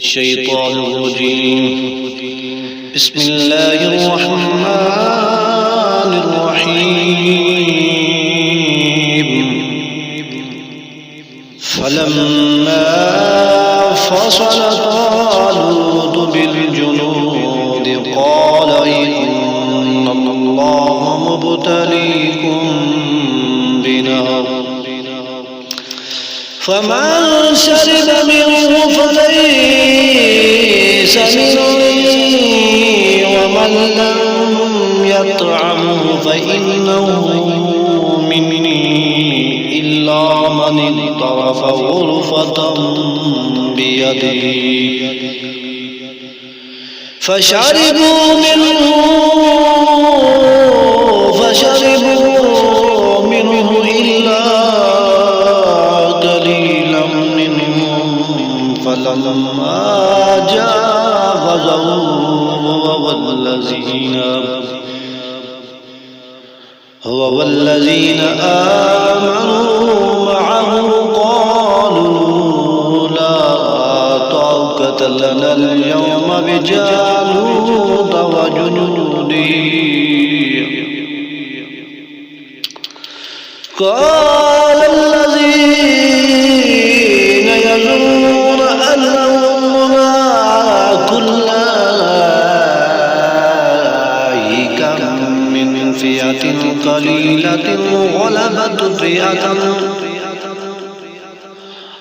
الشيطان الرجيم. بسم الله الرحمن الرحيم. فلما فصل طالوت بالجنود قال إن الله مبتليكم بنهر فمن شرب منه فليس مني ومن لم يطعمه فإنه مني إلا من اغترف غرفة بيده فشربوا منه إلا قليلا منهم فلما جاوزه هو والذين آمنوا معه قالوا لا طاقة لنا اليوم بجالوت وجنوده قال الذين يظنون أنهم ملاقو الله كم من فئة قليلة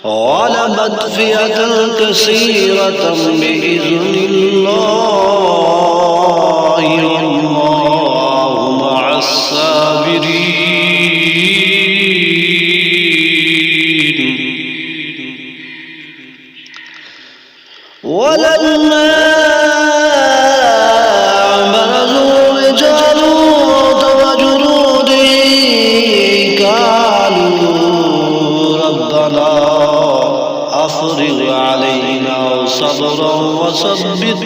غلبت فئة كثيرة بإذن الله والله مع الصابرين. ولما برزوا لجالوت وجنوده قالوا ربنا أفرغ علينا صبرا وثبت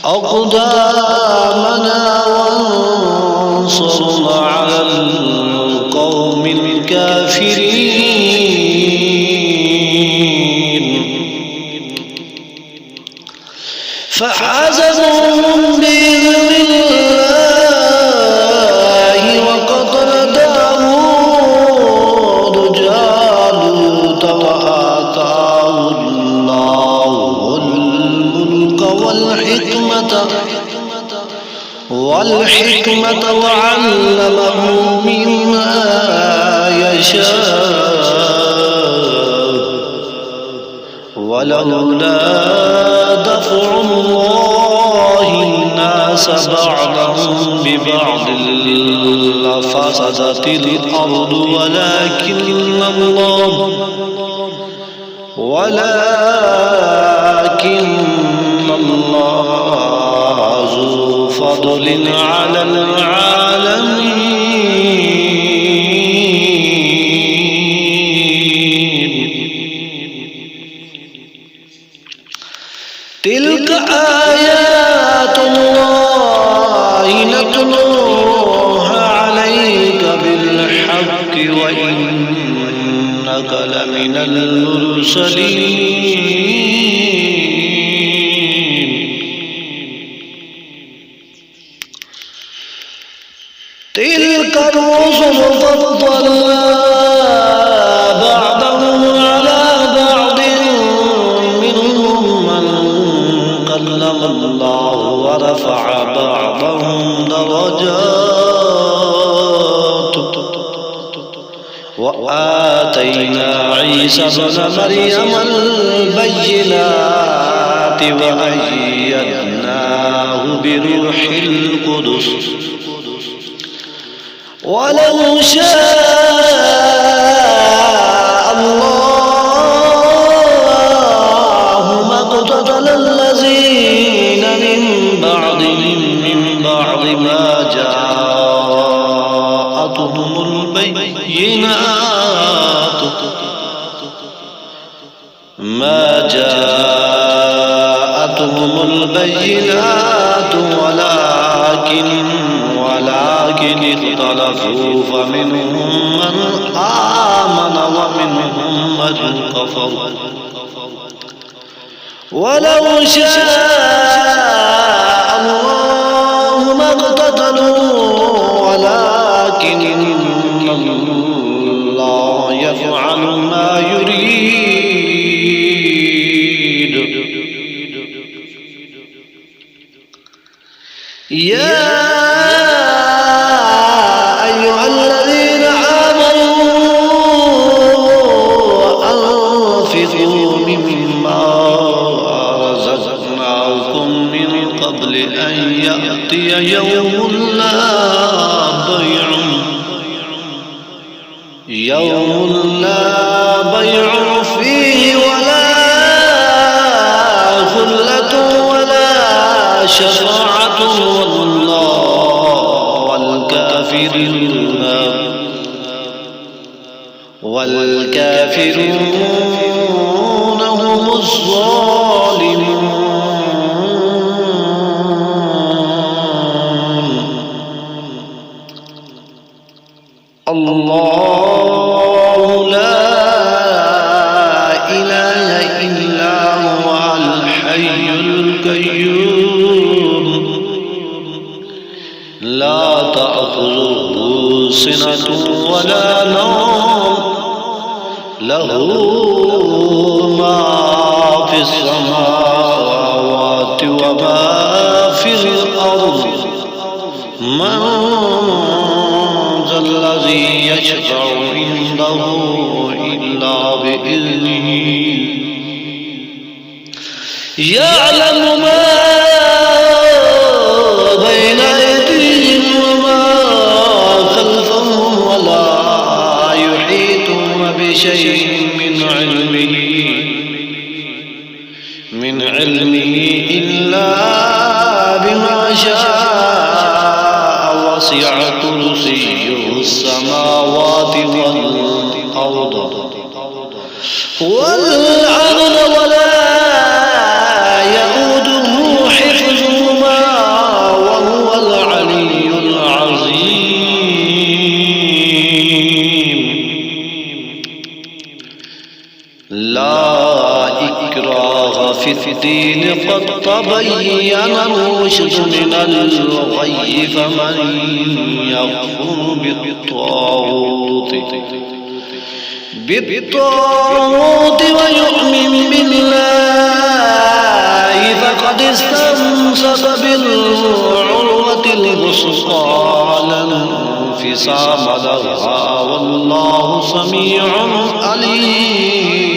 أقدامنا وانصرنا على القوم الكافرين. فحزبهم بإذن الله وقتل داود جالوت وآتاه الله الملك والحكمة وعلمه مما يشاء ولولا دفع الله الناس بعضهم ببعض لفسدت الأرض ولكن الله ذو فضل على العالمين. تلك آيات الله نتلوها عليك بالحق وإنك لمن المرسلين. تلك الرسل فضلنا بعضهم على بعض منهم من كلم الله ورفع بعضهم درجات وآتينا عيسى ابن مريم البينات وأيدناه بروح القدس ولو شاء الله ما اقتتل الذين من بعد ما جاءتهم البينات ولكن اختلفوا فمنهم من آمن ومنهم من أحد كفر ولو شاء الله ما اقتتلوا ولكن الله يفعل ما يريد يا أيها الذين آمنوا أنفقوا مما رزقناكم من قبل أن يأتي يوم لا بيع فيه ولا خلة ولا شفاعة والكافرون هم الظالمون الله لا إله إلا هو الحي القيوم لا تأخذه سنة ولا نوم له ما في السماوات وما في الأرض من ذا الذي يشفع عنده إلا بإذنه يعلم ما بين أيديهم وما خلفهم ولا يحيطون بشيء من علمه إلا بما شاء وسع كرسيه السماوات والأرض والأرض ولا يؤوده حفظهما وهو العلي العظيم لا إكراه في الدين قد تبين الرشد من الغي فمن يكفر بالطاغوت ويؤمن بالله فقد استمسك بالعروة الوثقى لا انفصام لها والله سميع عليم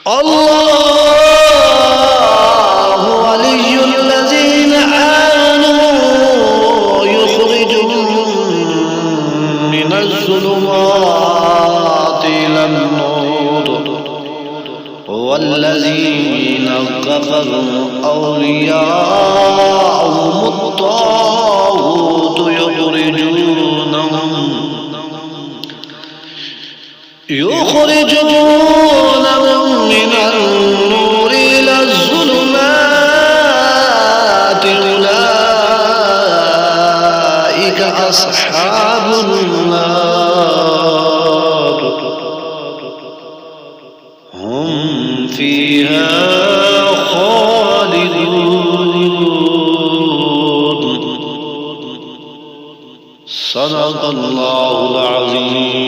الله ولي الذين آمنوا يخرجهم من الظلمات إلى النور والذين كفروا أولياءهم الطاغوت يخرجونهم من النور إلى الظلمات أولئك أصحاب النار هم فيها خالدون صدق الله العظيم